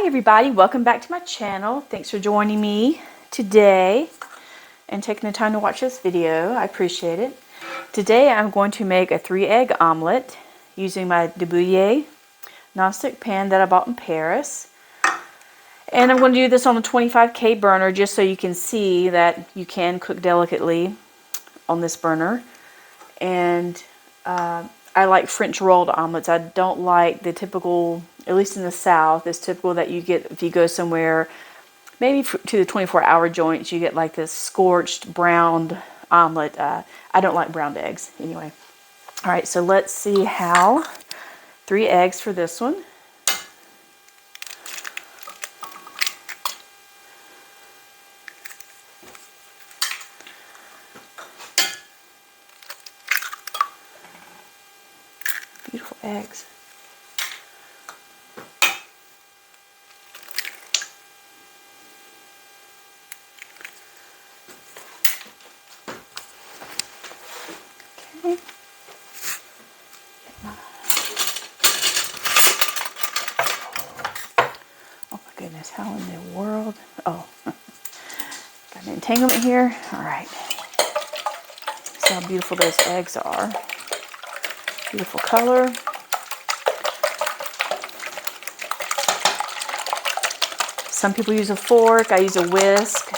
Hi everybody, welcome back to my channel. Thanks for joining me today and taking the time to watch this video. I appreciate it. Today I'm going to make a 3-egg omelet using my De Bouillé nonstick pan that I bought in Paris. And I'm going to do this on the 25K burner just so you can see that you can cook delicately on this burner. And I like French rolled omelets. I don't like the typical, at least in the South, it's typical that you get if you go somewhere, maybe to the 24-hour joints, you get like this scorched browned omelet. I don't like browned eggs anyway. All right, so let's see how 3 eggs for this one. Beautiful eggs. Okay. Oh my goodness, how in the world? Oh, got an entanglement here. All right. See how beautiful those eggs are. Beautiful color. Some people use a fork. I use a whisk.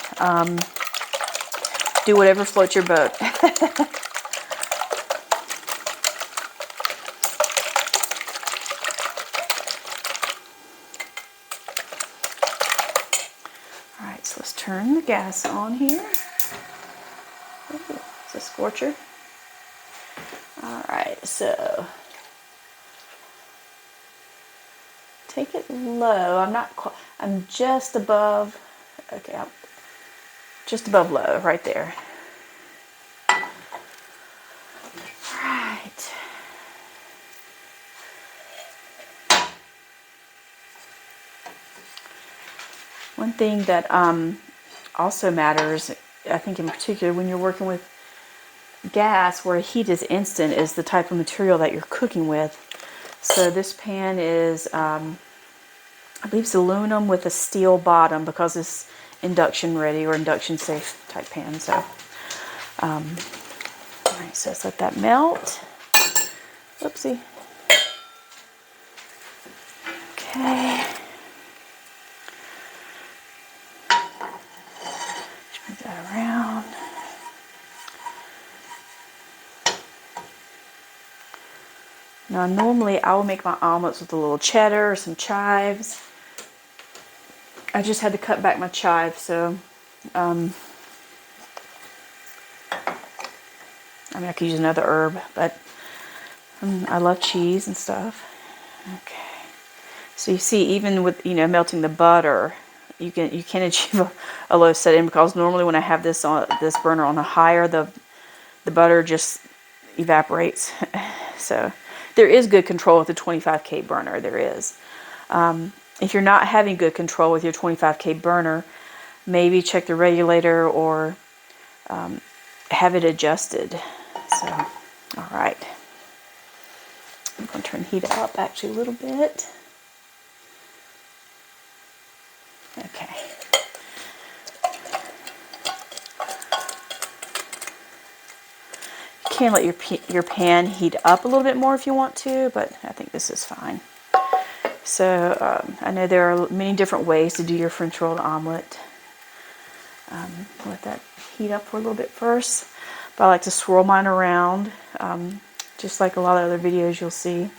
Do whatever floats your boat. All right, so let's turn the gas on here. Ooh, it's a scorcher. All right, so take it low. I'm just above. Okay, just above low, right there. All right. One thing that also matters, I think in particular when you're working with gas where heat is instant, is the type of material that you're cooking with. So this pan is, I believe it's aluminum with a steel bottom because it's induction ready or induction safe type pan. So, all right, so let's let that melt. Oopsie. Okay. Just move that around. Now normally I will make my omelets with a little cheddar or some chives. I just had to cut back my chives, so I mean I could use another herb, but I love cheese and stuff. Okay, so you see, even with melting the butter, you can achieve a low setting, because normally when I have this on this burner on a higher, the butter just evaporates. So there is good control with the 25K burner. There is. If you're not having good control with your 25K burner, maybe check the regulator or have it adjusted. So, all right. I'm going to turn the heat up actually a little bit. Okay. You can let your pan heat up a little bit more if you want to, but I think this is fine. So I know there are many different ways to do your French rolled omelet. Let that heat up for a little bit first. But I like to swirl mine around, just like a lot of other videos you'll see.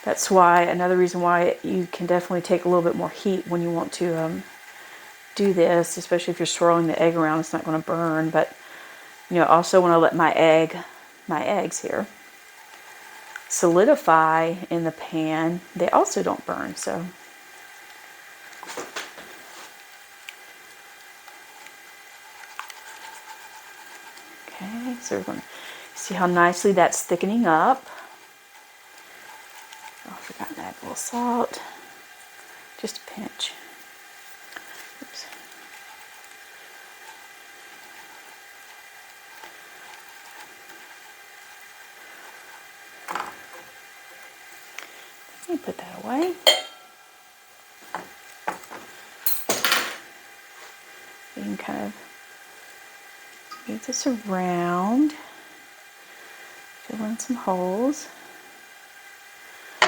That's why, another reason why you can definitely take a little bit more heat when you want to do this, especially if you're swirling the egg around, it's not going to burn. But also when I let my eggs here solidify in the pan, they also don't burn. So okay, so we're going to see how nicely that's thickening up. Oh, I forgot to add a little salt, just a pinch. Oops. Okay, put that away. You can kind of move this around, fill in some holes. I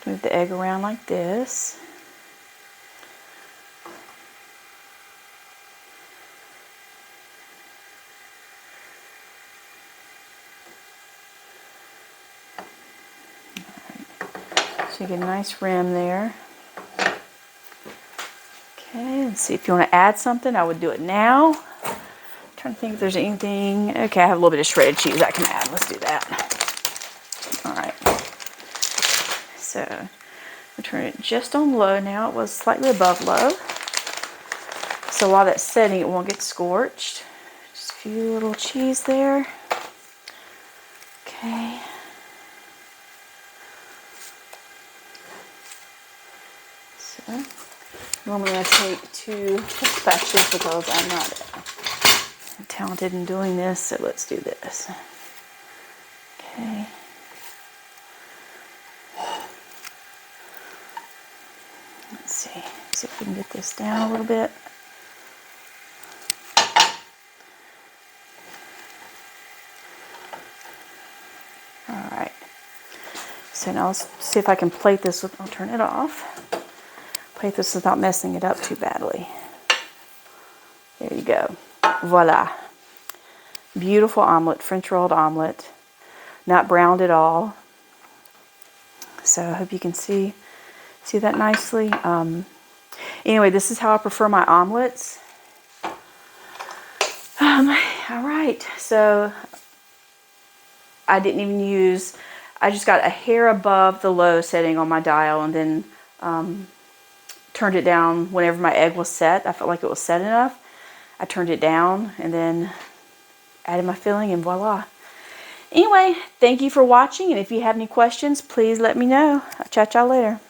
can move the egg around like this. So you get a nice rim there. Okay, let's see if you want to add something. I would do it now. I'm trying to think if there's anything. Okay, I have a little bit of shredded cheese I can add. Let's do that. All right. So we'll turn it just on low now. It was slightly above low. So while that's setting, it won't get scorched. Just a few little cheese there. Okay. So normally I take 2 spatulas because I'm not talented in doing this, so let's do this. Okay. Let's see if we can get this down a little bit. All right. So now let's see if I can plate this with, I'll turn it off. Plate this without messing it up too badly. There you go. Voila. Beautiful omelet, French rolled omelet. Not browned at all. So I hope you can see that nicely. Anyway, this is how I prefer my omelets. All right, so I didn't even use, I just got a hair above the low setting on my dial and then turned it down whenever my egg was set. I felt like it was set enough. I turned it down and then added my filling and voila. Anyway, thank you for watching, and if you have any questions, please let me know. I'll chat y'all later.